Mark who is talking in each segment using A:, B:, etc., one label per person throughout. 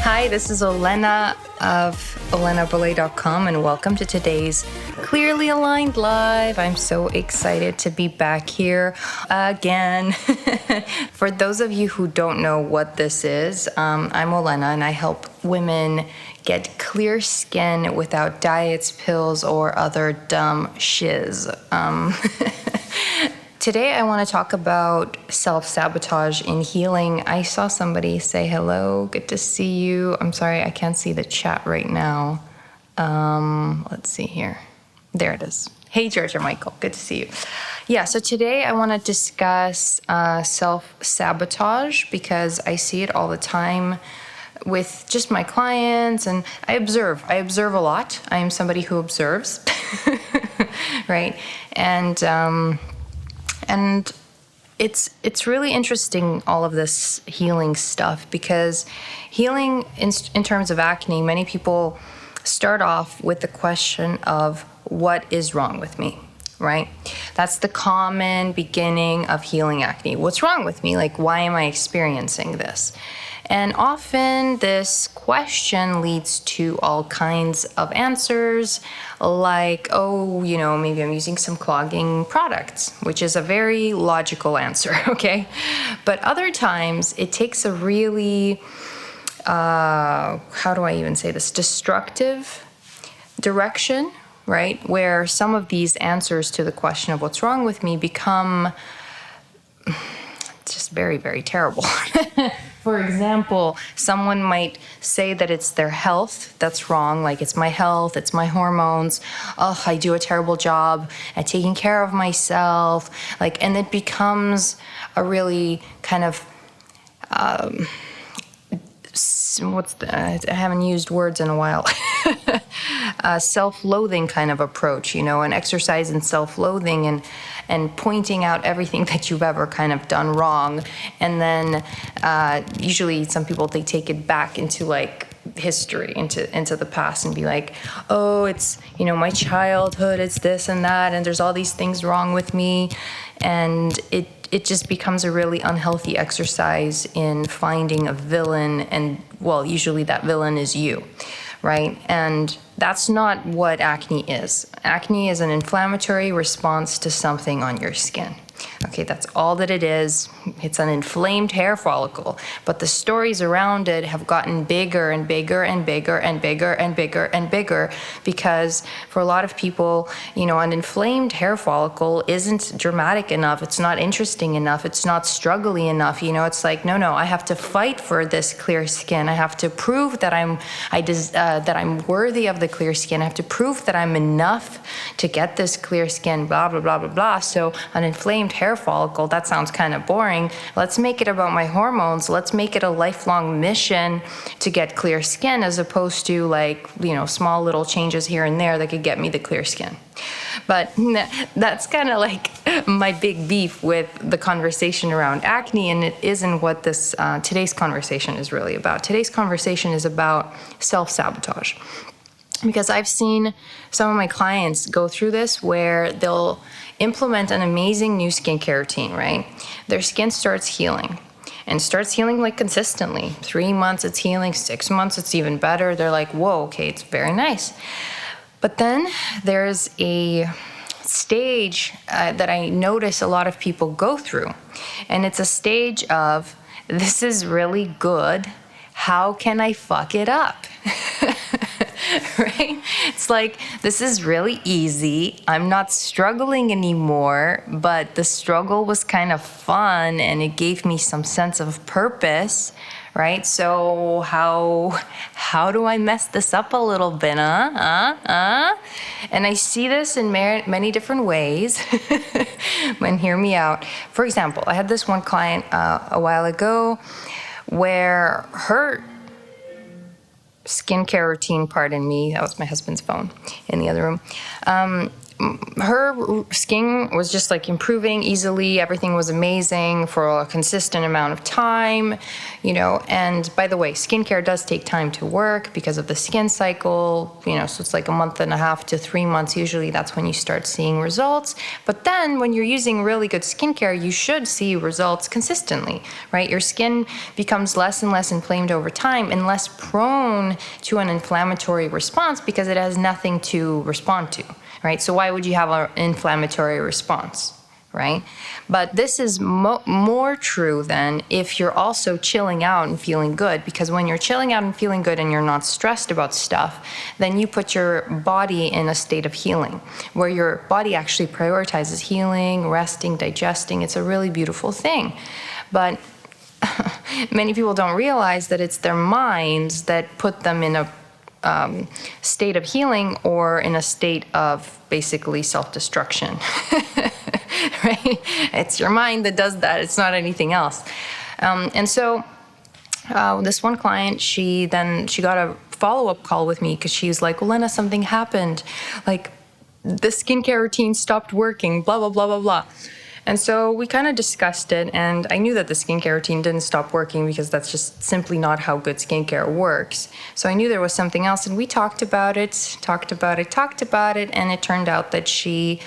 A: Hi, this is Olena of olenaballet.com and welcome to today's Clearly Aligned Live. I'm so excited to be back here again. For those of you who don't know what this is, I'm Olena and I help women get clear skin without diets, pills, or other dumb shiz. Today I want to talk about self-sabotage in healing. I saw somebody say hello, good to see you. I'm sorry, I can't see the chat right now. Let's see here. There it is. Hey, Georgia Michael, good to see you. Yeah, so today I want to discuss self-sabotage because I see it all the time with just my clients, and I observe a lot. I am somebody who observes, right? And it's really interesting, all of this healing stuff, because healing in terms of acne, many people start off with the question of what is wrong with me, right? That's the common beginning of healing acne. What's wrong with me? Like, why am I experiencing this? And often this question leads to all kinds of answers like, oh, maybe I'm using some clogging products, which is a very logical answer, okay? But other times it takes a really, how do I even say this, destructive direction, right? Where some of these answers to the question of what's wrong with me become just very, very terrible. For example, someone might say that it's their health that's wrong, like it's my health, it's my hormones, oh, I do a terrible job at taking care of myself, and it becomes a really kind of, I haven't used words in a while, a self-loathing kind of approach, an exercise in self-loathing and pointing out everything that you've ever kind of done wrong. And then usually some people, they take it back into history, into the past, and be like, oh, it's, my childhood, it's this and that, and there's all these things wrong with me. And it just becomes a really unhealthy exercise in finding a villain, and well, usually that villain is you, right? And that's not what acne is. Acne is an inflammatory response to something on your skin. Okay, that's all that it is. It's an inflamed hair follicle, but the stories around it have gotten bigger and bigger and bigger and bigger and bigger and bigger, because for a lot of people, an inflamed hair follicle isn't dramatic enough. It's not interesting enough. It's not struggly enough. It's like, no, I have to fight for this clear skin. I have to prove that I'm worthy of the clear skin. I have to prove that I'm enough to get this clear skin, blah, blah, blah, blah, blah. So an inflamed hair follicle, that sounds kind of boring. Let's make it about my hormones. Let's make it a lifelong mission to get clear skin, as opposed to small little changes here and there that could get me the clear skin. But that's kind of my big beef with the conversation around acne, and it isn't what this today's conversation is really about. Today's conversation is about self-sabotage. Because I've seen some of my clients go through this, where they'll implement an amazing new skincare routine, right? Their skin starts healing, and starts healing consistently. 3 months it's healing, 6 months it's even better. They're like, whoa, okay, it's very nice. But then there's a stage that I notice a lot of people go through, and it's a stage of, this is really good, how can I fuck it up? Right? It's like, this is really easy. I'm not struggling anymore, but the struggle was kind of fun and it gave me some sense of purpose, right? So how do I mess this up a little bit, And I see this in many different ways. And hear me out. For example, I had this one client a while ago where her skincare routine, pardon me, that was my husband's phone in the other room. her skin was just like improving easily. Everything was amazing for a consistent amount of time, you know. And by the way, skincare does take time to work because of the skin cycle, you know, so it's like a month and a half to 3 months. Usually that's when you start seeing results. But then when you're using really good skincare, you should see results consistently, right? Your skin becomes less and less inflamed over time and less prone to an inflammatory response because it has nothing to respond to. Right? So why would you have an inflammatory response, right? But this is more true than if you're also chilling out and feeling good, because when you're chilling out and feeling good and you're not stressed about stuff, then you put your body in a state of healing, where your body actually prioritizes healing, resting, digesting. It's a really beautiful thing. But many people don't realize that it's their minds that put them in a state of healing or in a state of basically self-destruction, right? It's your mind that does that. It's not anything else. And so this one client, she got a follow-up call with me because she was like, Olena, something happened. Like the skincare routine stopped working, blah, blah, blah, blah, blah. And so we kind of discussed it, and I knew that the skincare routine didn't stop working because that's just simply not how good skincare works. So I knew there was something else, and we talked about it, and it turned out that she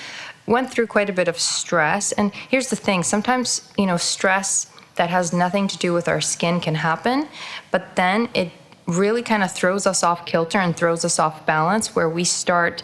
A: went through quite a bit of stress. And here's the thing, sometimes, you know, stress that has nothing to do with our skin can happen, but then it really kind of throws us off kilter and throws us off balance, where we start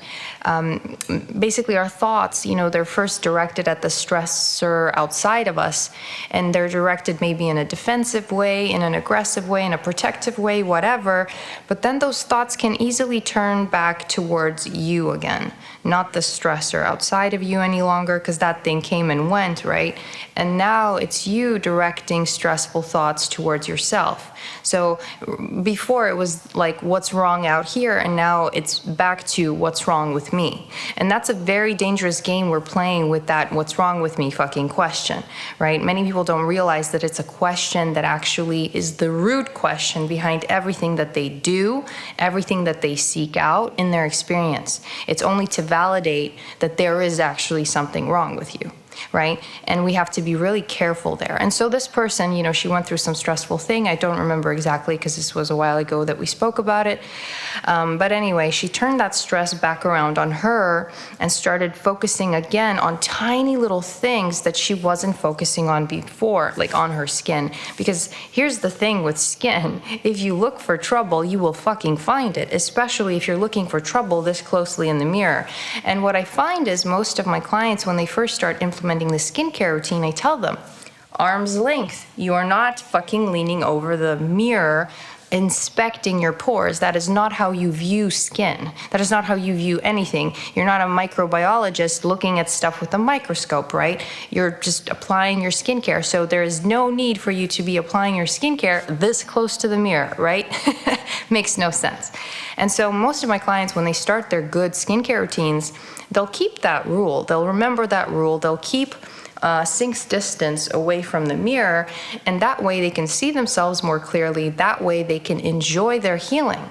A: basically our thoughts, you know, they're first directed at the stressor outside of us, and they're directed maybe in a defensive way, in an aggressive way, in a protective way, whatever. But then those thoughts can easily turn back towards you again, not the stressor outside of you any longer, because that thing came and went, right? And now it's you directing stressful thoughts towards yourself. So before it was like, what's wrong out here? And now it's back to what's wrong with me. And that's a very dangerous game we're playing with that what's wrong with me fucking question, right? Many people don't realize that it's a question that actually is the root question behind everything that they do, everything that they seek out in their experience. It's only to validate that there is actually something wrong with you. Right? And we have to be really careful there. And so this person, you know, she went through some stressful thing. I don't remember exactly because this was a while ago that we spoke about it. But anyway, she turned that stress back around on her and started focusing again on tiny little things that she wasn't focusing on before, like on her skin. Because here's the thing with skin, if you look for trouble, you will fucking find it, especially if you're looking for trouble this closely in the mirror. And what I find is most of my clients, when they first start implementing the skincare routine, I tell them, arm's length. You are not fucking leaning over the mirror inspecting your pores. That is not how you view skin. That is not how you view anything. You're not a microbiologist looking at stuff with a microscope, right? You're just applying your skincare. So there is no need for you to be applying your skincare this close to the mirror, right? Makes no sense. And so most of my clients, when they start their good skincare routines, they'll keep that rule. They'll remember that rule. They'll keep sinks distance away from the mirror, and that way they can see themselves more clearly. That way they can enjoy their healing.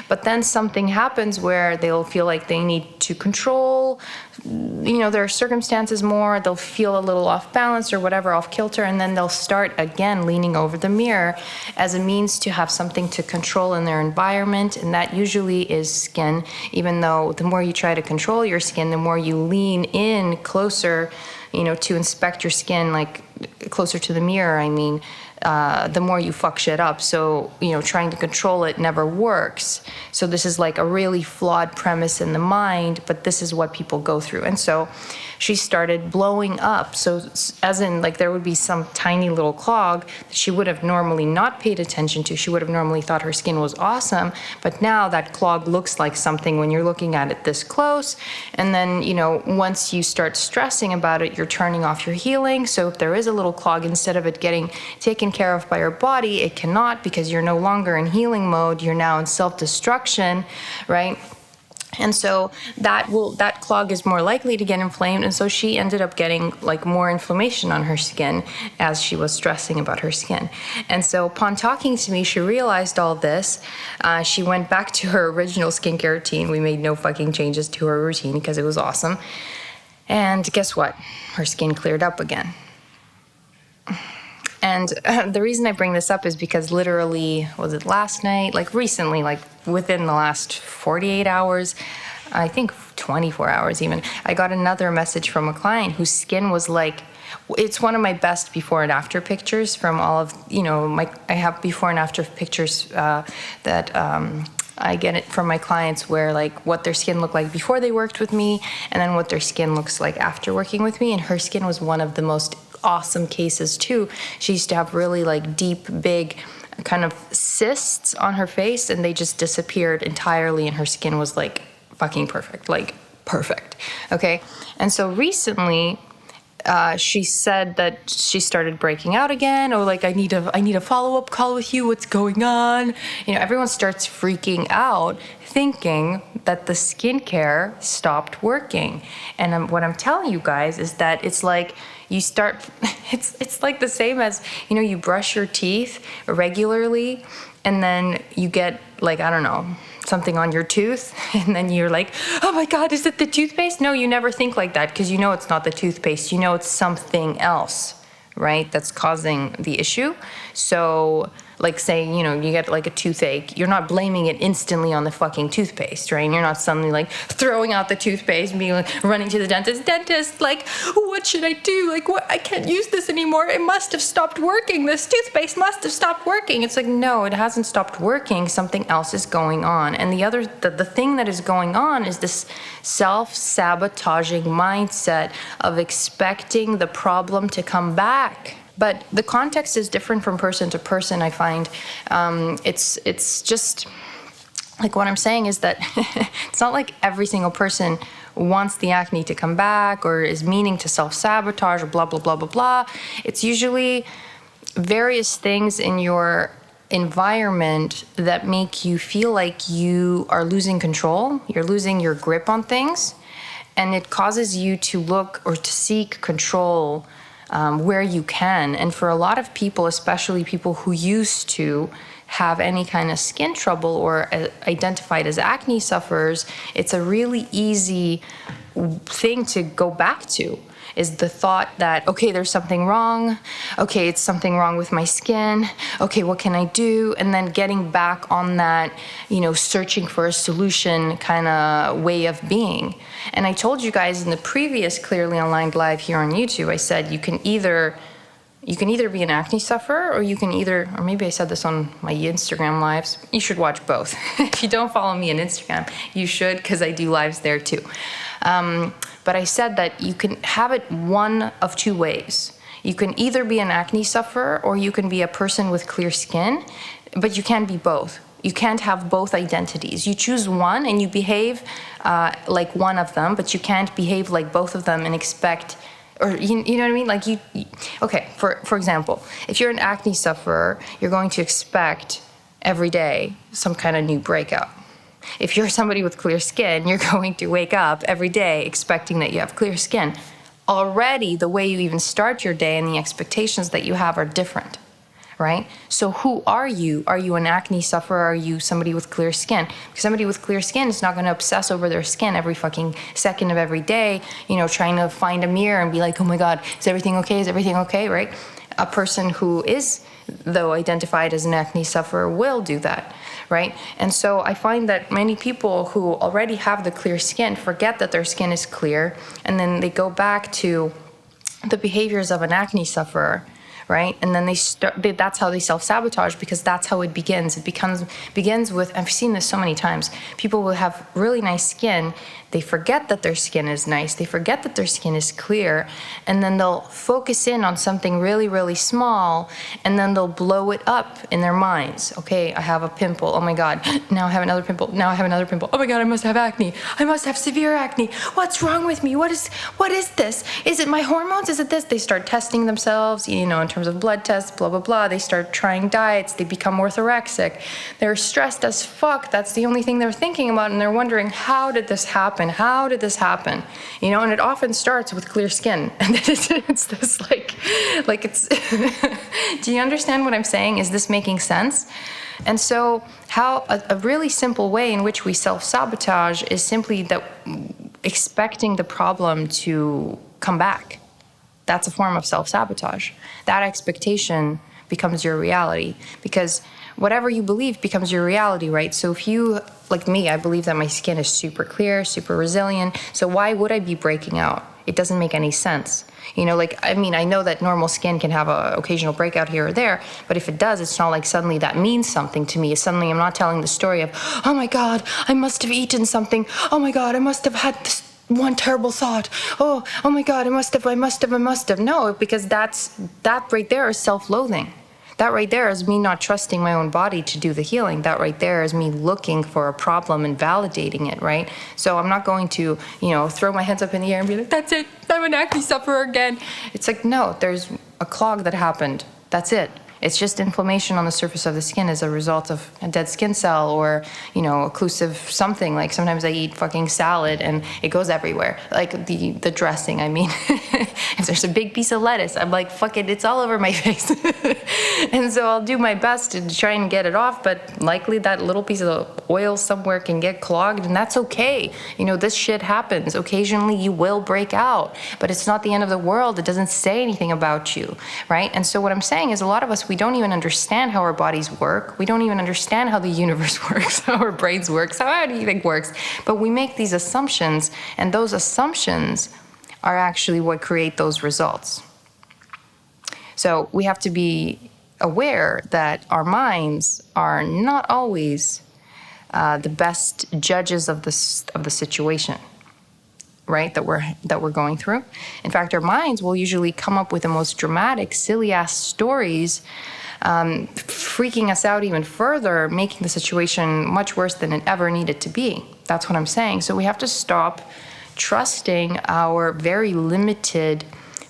A: But then something happens where they'll feel like they need to control, you know, their circumstances more. They'll feel a little off balance or whatever, off kilter, and then they'll start again leaning over the mirror as a means to have something to control in their environment, and that usually is skin. Even though the more you try to control your skin, the more you lean in closer, you know, to inspect your skin, like closer to the mirror, I mean, the more you fuck shit up. So, you know, trying to control it never works. So this is like a really flawed premise in the mind, but this is what people go through. And so she started blowing up. So as in, like, there would be some tiny little clog that she would have normally not paid attention to. She would have normally thought her skin was awesome, but now that clog looks like something when you're looking at it this close. And then, you know, once you start stressing about it, you're turning off your healing. So if there is a little clog, instead of it getting taken care of by your body, it cannot, because you're no longer in healing mode. You're now in self-destruction, right? And so that clog is more likely to get inflamed. And so she ended up getting like more inflammation on her skin as she was stressing about her skin. And so upon talking to me, she realized all this. She went back to her original skincare routine. We made no fucking changes to her routine because it was awesome. And guess what? Her skin cleared up again. And the reason I bring this up is because literally, was it last night? Like recently, like within the last 48 hours, I think 24 hours even, I got another message from a client whose skin was like, it's one of my best before and after pictures from all of, I have before and after pictures that I get it from my clients where like what their skin looked like before they worked with me and then what their skin looks like after working with me. And her skin was one of the most awesome cases too. She used to have really like deep, big kind of cysts on her face and they just disappeared entirely and her skin was like fucking perfect, like perfect. Okay. And so recently, she said that she started breaking out again, or like I need a follow-up call with you. What's going on? Everyone starts freaking out, thinking that the skincare stopped working. And what I'm telling you guys is that it's like you start. It's like the same as you brush your teeth regularly, and then you get like I don't know, something on your tooth and then you're like, oh my God, is it the toothpaste? No, you never think like that because it's not the toothpaste. It's something else, right? That's causing the issue. So like say, you get like a toothache, you're not blaming it instantly on the fucking toothpaste, right? And you're not suddenly like throwing out the toothpaste and being like running to the dentist, like, what should I do? Like, what? I can't use this anymore. It must have stopped working. This toothpaste must have stopped working. It's like, no, it hasn't stopped working. Something else is going on. And the thing that is going on is this self-sabotaging mindset of expecting the problem to come back. But the context is different from person to person, I find. It's just, like what I'm saying is that it's not like every single person wants the acne to come back or is meaning to self-sabotage or blah, blah, blah, blah, blah. It's usually various things in your environment that make you feel like you are losing control, you're losing your grip on things, and it causes you to look or to seek control where you can. And for a lot of people, especially people who used to have any kind of skin trouble or identified as acne sufferers, it's a really easy thing to go back to, is the thought that, okay, there's something wrong. Okay, it's something wrong with my skin. Okay, what can I do? And then getting back on that, searching for a solution kind of way of being. And I told you guys in the previous Clearly Aligned Live here on YouTube, I said you can either be an acne sufferer or or maybe I said this on my Instagram lives. You should watch both. If you don't follow me on Instagram, you should, because I do lives there too. But I said that you can have it one of two ways. You can either be an acne sufferer or you can be a person with clear skin, but you can't be both. You can't have both identities. You choose one and you behave like one of them, but you can't behave like both of them and expect, or you know what I mean? Like okay, for example, if you're an acne sufferer, you're going to expect every day some kind of new breakout. If you're somebody with clear skin, you're going to wake up every day expecting that you have clear skin. Already, the way you even start your day and the expectations that you have are different, right? So who are you? Are you an acne sufferer? Are you somebody with clear skin? Because somebody with clear skin is not going to obsess over their skin every fucking second of every day, trying to find a mirror and be like, oh my God, is everything okay? Is everything okay, right? A person who is, though identified as an acne sufferer, will do that, right? And so I find that many people who already have the clear skin forget that their skin is clear, and then they go back to the behaviors of an acne sufferer, right? And then that's how they self-sabotage, because that's how it begins. It begins with, I've seen this so many times, people will have really nice skin, They forget that their skin is nice. They forget that their skin is clear. And then they'll focus in on something really, really small, and then they'll blow it up in their minds. Okay, I have a pimple. Oh my God, now I have another pimple. Now I have another pimple. Oh my God, I must have acne. I must have severe acne. What's wrong with me? What is this? Is it my hormones? Is it this? They start testing themselves, in terms of blood tests, blah, blah, blah. They start trying diets. They become orthorexic. They're stressed as fuck. That's the only thing they're thinking about. And they're wondering, how did this happen? How did this happen? And it often starts with clear skin. And it's this like it's, do you understand what I'm saying? Is this making sense? And so how a really simple way in which we self-sabotage is simply that expecting the problem to come back. That's a form of self-sabotage. That expectation becomes your reality, because whatever you believe becomes your reality, right? So if you, like me, I believe that my skin is super clear, super resilient, so why would I be breaking out? It doesn't make any sense. I know that normal skin can have an occasional breakout here or there, but if it does, it's not like suddenly that means something to me. Suddenly I'm not telling the story of, oh my God, I must have eaten something. Oh my God, I must have had this one terrible thought. Oh my God, I must have. No, because that right there is self-loathing. That right there is me not trusting my own body to do the healing. That right there is me looking for a problem and validating it, right? So I'm not going to, throw my hands up in the air and be like, that's it, I'm an acne sufferer again. It's like, no, there's a clog that happened. That's it. It's just inflammation on the surface of the skin as a result of a dead skin cell or, occlusive something. Like sometimes I eat fucking salad and it goes everywhere. Like the dressing, I mean. If there's a big piece of lettuce, I'm like, fuck it, it's all over my face. And so I'll do my best to try and get it off, but likely that little piece of oil somewhere can get clogged, and that's okay. This shit happens. Occasionally you will break out, but it's not the end of the world. It doesn't say anything about you, right? And so what I'm saying is a lot of us, we don't even understand how our bodies work. We don't even understand how the universe works, how our brains work, how anything works. But we make these assumptions, and those assumptions are actually what create those results. So we have to be aware that our minds are not always the best judges of the situation, right, that we're going through. In fact, our minds will usually come up with the most dramatic, silly-ass stories, freaking us out even further, making the situation much worse than it ever needed to be. That's what I'm saying. So we have to stop trusting our very limited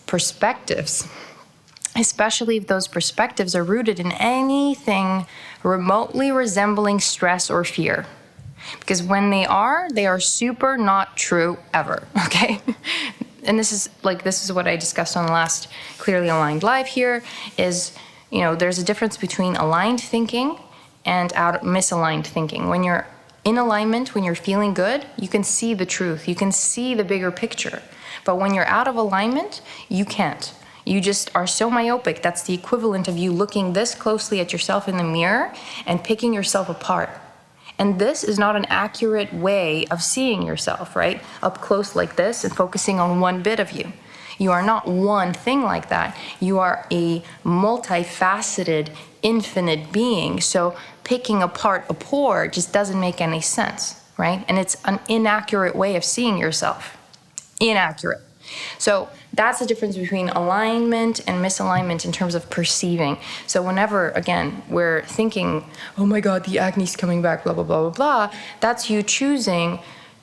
A: perspectives, especially if those perspectives are rooted in anything remotely resembling stress or fear. Because when they are super not true ever, okay? And this is what I discussed on the last Clearly Aligned Live here, is, there's a difference between aligned thinking and misaligned thinking. When you're in alignment, when you're feeling good, you can see the truth. You can see the bigger picture. But when you're out of alignment, you can't. You just are so myopic. That's the equivalent of you looking this closely at yourself in the mirror and picking yourself apart. And this is not an accurate way of seeing yourself, right? Up close like this and focusing on one bit of you. You are not one thing like that. You are a multifaceted, infinite being. So picking apart a pore just doesn't make any sense, right? And it's an inaccurate way of seeing yourself. Inaccurate. So that's the difference between alignment and misalignment in terms of perceiving. So whenever, again, we're thinking, oh my God, the acne's coming back, blah, blah, blah, blah, blah, that's you choosing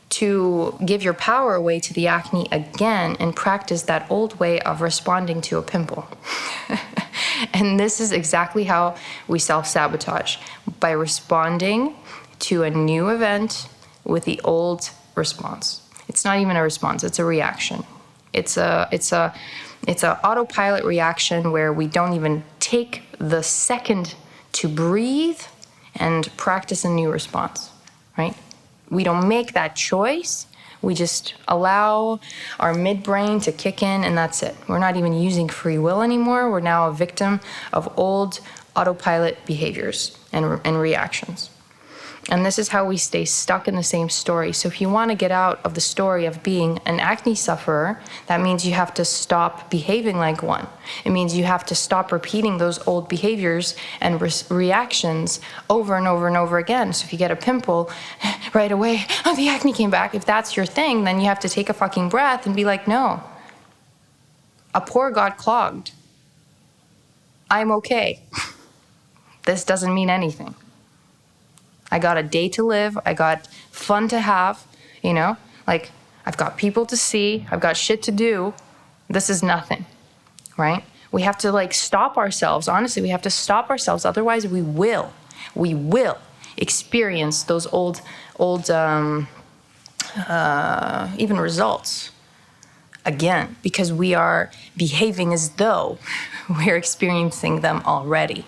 A: to give your power away to the acne again and practice that old way of responding to a pimple. And this is exactly how we self-sabotage, by responding to a new event with the old response. It's not even a response, it's a reaction. It's a autopilot reaction where we don't even take the second to breathe and practice a new response, right? We don't make that choice. We just allow our midbrain to kick in, and that's it. We're not even using free will anymore. We're now a victim of old autopilot behaviors and reactions. And this is how we stay stuck in the same story. So if you want to get out of the story of being an acne sufferer, that means you have to stop behaving like one. It means you have to stop repeating those old behaviors and reactions over and over and over again. So if you get a pimple right away, oh, the acne came back. If that's your thing, then you have to take a fucking breath and be like, no, a pore got clogged. I'm okay. This doesn't mean anything. I got a day to live. I got fun to have, you know, like I've got people to see. I've got shit to do. This is nothing, right? We have to like stop ourselves. Honestly, we have to stop ourselves. Otherwise we will experience those old even results again, because we are behaving as though we're experiencing them already.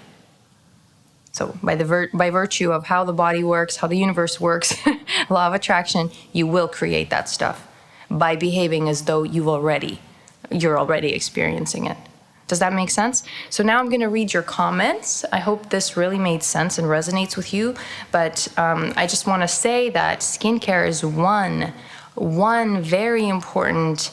A: So by virtue of how the body works, how the universe works, law of attraction, you will create that stuff by behaving as though you're already experiencing it. Does that make sense? So now I'm going to read your comments. I hope this really made sense and resonates with you. But I just want to say that skincare is one very important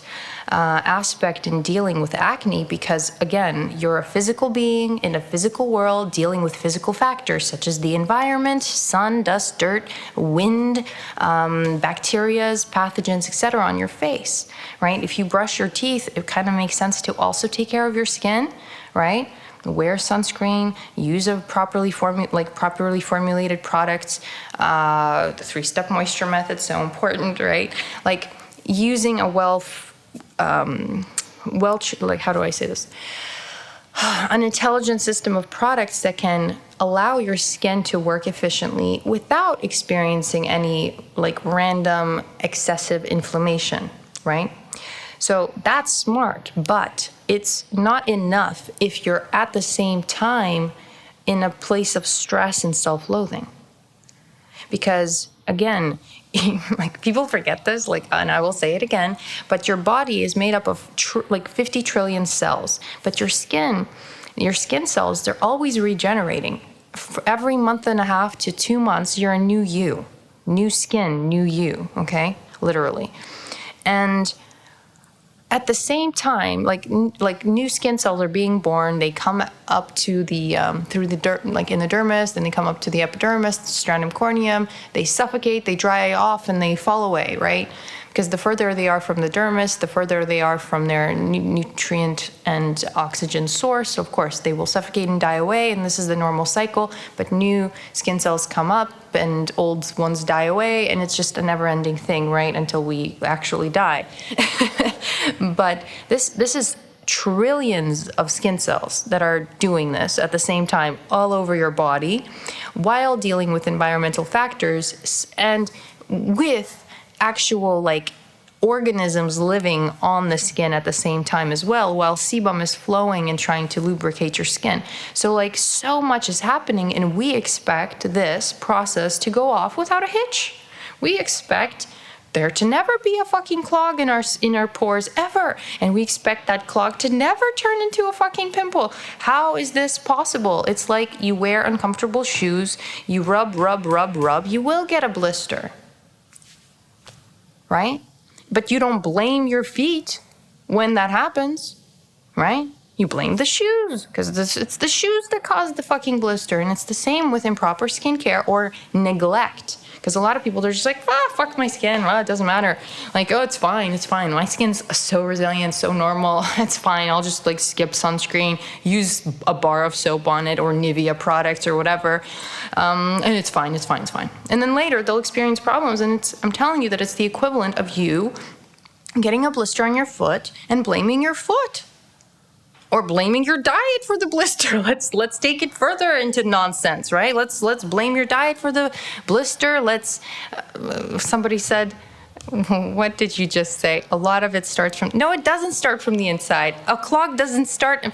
A: aspect in dealing with acne, because again, you're a physical being in a physical world dealing with physical factors such as the environment, sun, dust, dirt, wind, bacteria, pathogens, etc. on your face, right? If you brush your teeth, it kind of makes sense to also take care of your skin, right? Wear sunscreen, use a properly formulated products. The 3-step moisture method, so important, right? Like using a how do I say this? An intelligent system of products that can allow your skin to work efficiently without experiencing any like random excessive inflammation, right? So that's smart, but it's not enough if you're at the same time in a place of stress and self-loathing. Because again, like people forget this, like, and I will say it again, but your body is made up of 50 trillion cells, but your skin cells, they're always regenerating. For every month and a half to 2 months, you're a new you, new skin, new you, okay? Literally. And at the same time, like new skin cells are being born. They come up to the through the dirt, like in the dermis, then they come up to the epidermis, the stratum corneum. They suffocate, they dry off, and they fall away, right? Because the further they are from the dermis, the further they are from their nutrient and oxygen source. So of course, they will suffocate and die away, and this is the normal cycle. But new skin cells come up, and old ones die away, and it's just a never-ending thing, right? Until we actually die. But this is trillions of skin cells that are doing this at the same time all over your body while dealing with environmental factors and with actual like organisms living on the skin at the same time as well, while sebum is flowing and trying to lubricate your skin. So like so much is happening, and we expect this process to go off without a hitch. We expect there to never be a fucking clog in our pores ever, and we expect that clog to never turn into a fucking pimple. How is this possible? It's like you wear uncomfortable shoes, you rub, you will get a blister, right? But you don't blame your feet when that happens, right? You blame the shoes, because it's the shoes that cause the fucking blister. And it's the same with improper skincare or neglect. Because a lot of people, they're just like, fuck my skin. Well, it doesn't matter. Like, oh, it's fine. My skin's so resilient, so normal. It's fine. I'll just like skip sunscreen, use a bar of soap on it or Nivea products or whatever. And it's fine. And then later they'll experience problems. And I'm telling you that it's the equivalent of you getting a blister on your foot and blaming your foot. Or blaming your diet for the blister. Let's take it further into nonsense, right? Let's blame your diet for the blister. Somebody said, what did you just say? A lot of it starts from, no, it doesn't start from the inside. A clog doesn't start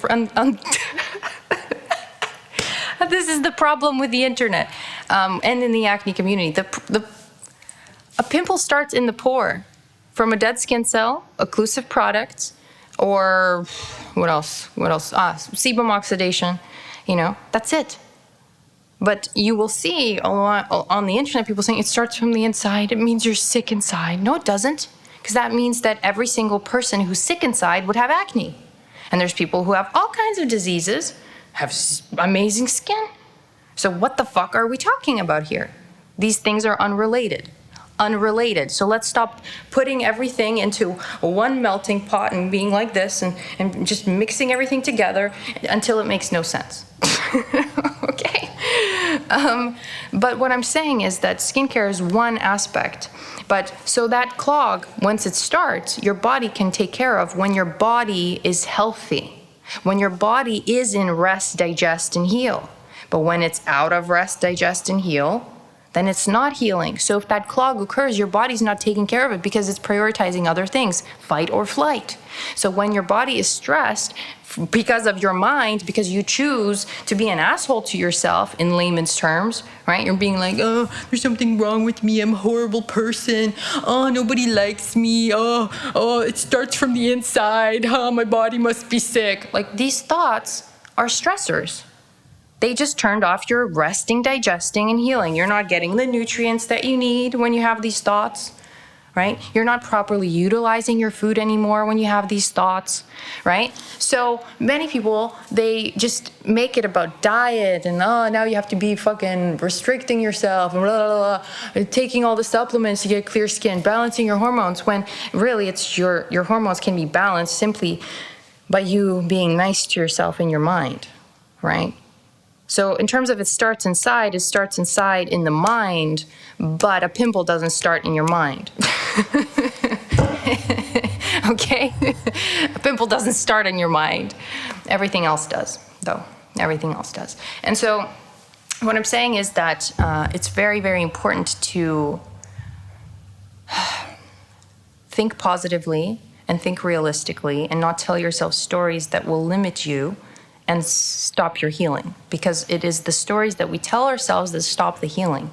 A: this is the problem with the internet and in the acne community. A pimple starts in the pore from a dead skin cell, occlusive products, or what else? Sebum oxidation, that's it. But you will see a lot on the internet, people saying it starts from the inside. It means you're sick inside. No, it doesn't. Because that means that every single person who's sick inside would have acne. And there's people who have all kinds of diseases, have amazing skin. So what the fuck are we talking about here? These things are unrelated. Unrelated. So let's stop putting everything into one melting pot and being like this and just mixing everything together until it makes no sense. Okay? But what I'm saying is that skincare is one aspect. But so that clog, once it starts, your body can take care of when your body is healthy, when your body is in rest, digest, and heal. But when it's out of rest, digest, and heal, then it's not healing. So if that clog occurs, your body's not taking care of it because it's prioritizing other things, fight or flight. So when your body is stressed because of your mind, because you choose to be an asshole to yourself in layman's terms, right? You're being like, oh, there's something wrong with me. I'm a horrible person. Oh, nobody likes me. Oh, it starts from the inside. Oh, my body must be sick. Like, these thoughts are stressors. They just turned off your resting, digesting, and healing. You're not getting the nutrients that you need when you have these thoughts, right? You're not properly utilizing your food anymore when you have these thoughts, right? So many people, they just make it about diet and, oh, now you have to be fucking restricting yourself and blah, blah, blah, taking all the supplements to get clear skin, balancing your hormones, when really it's your hormones can be balanced simply by you being nice to yourself in your mind, right? So in terms of it starts inside in the mind, but a pimple doesn't start in your mind. Okay? A pimple doesn't start in your mind. Everything else does, though. Everything else does. And so what I'm saying is that it's very, very important to think positively and think realistically and not tell yourself stories that will limit you and stop your healing, because it is the stories that we tell ourselves that stop the healing,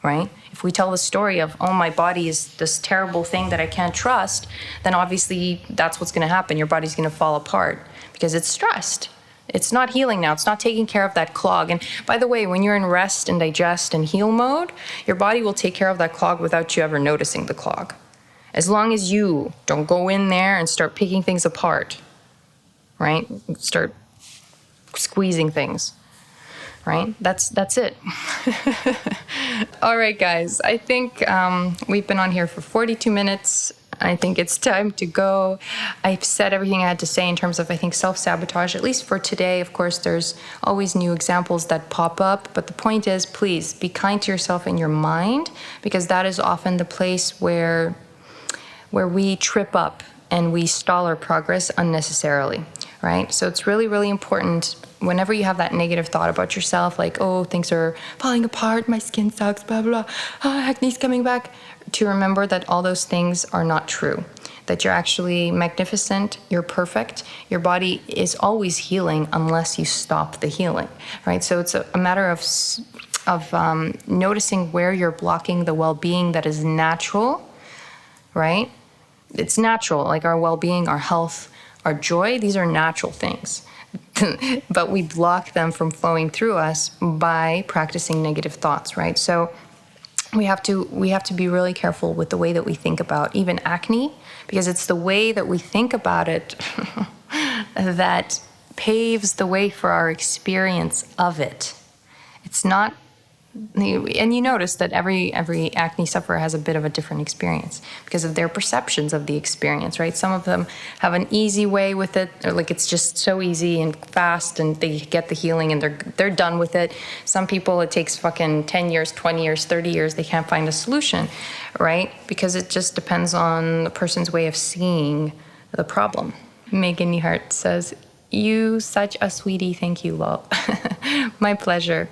A: right? If we tell the story of, oh, my body is this terrible thing that I can't trust, then obviously that's what's going to happen. Your body's going to fall apart because it's stressed. It's not healing now. It's not taking care of that clog. And by the way, when you're in rest and digest and heal mode, your body will take care of that clog without you ever noticing the clog. As long as you don't go in there and start picking things apart, right? Start squeezing things, right? That's it. All right, guys. I think we've been on here for 42 minutes. I think it's time to go. I've said everything I had to say in terms of, I think, self-sabotage, at least for today. Of course, there's always new examples that pop up. But the point is, please be kind to yourself in your mind, because that is often the place where we trip up and we stall our progress unnecessarily, right? So it's really, really important whenever you have that negative thought about yourself, like, oh, things are falling apart, my skin sucks, blah, blah, blah, acne's coming back, to remember that all those things are not true, that you're actually magnificent, you're perfect, your body is always healing unless you stop the healing, right? So it's a matter of noticing where you're blocking the well-being that is natural, right? It's natural, like our well-being, our health, our joy, these are natural things. But we block them from flowing through us by practicing negative thoughts, right? So we have to be really careful with the way that we think about even acne, because it's the way that we think about it that paves the way for our experience of it. It's not. And you notice that every acne sufferer has a bit of a different experience because of their perceptions of the experience, right? Some of them have an easy way with it, or like it's just so easy and fast and they get the healing and they're done with it. Some people, it takes fucking 10 years, 20 years, 30 years, they can't find a solution, right? Because it just depends on the person's way of seeing the problem. Megan Nehart says, "You such a sweetie, thank you, lol." My pleasure.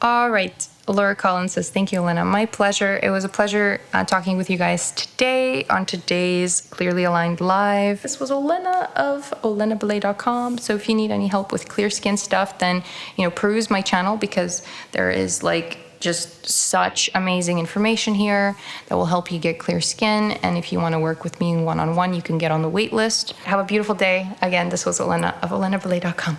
A: All right. Laura Collins says, thank you, Olena. My pleasure. It was a pleasure talking with you guys today on today's Clearly Aligned Live. This was Olena of OlenaBelay.com. So if you need any help with clear skin stuff, then, peruse my channel, because there is just such amazing information here that will help you get clear skin. And if you want to work with me one-on-one, you can get on the wait list. Have a beautiful day. Again, this was Olena of OlenaBelay.com.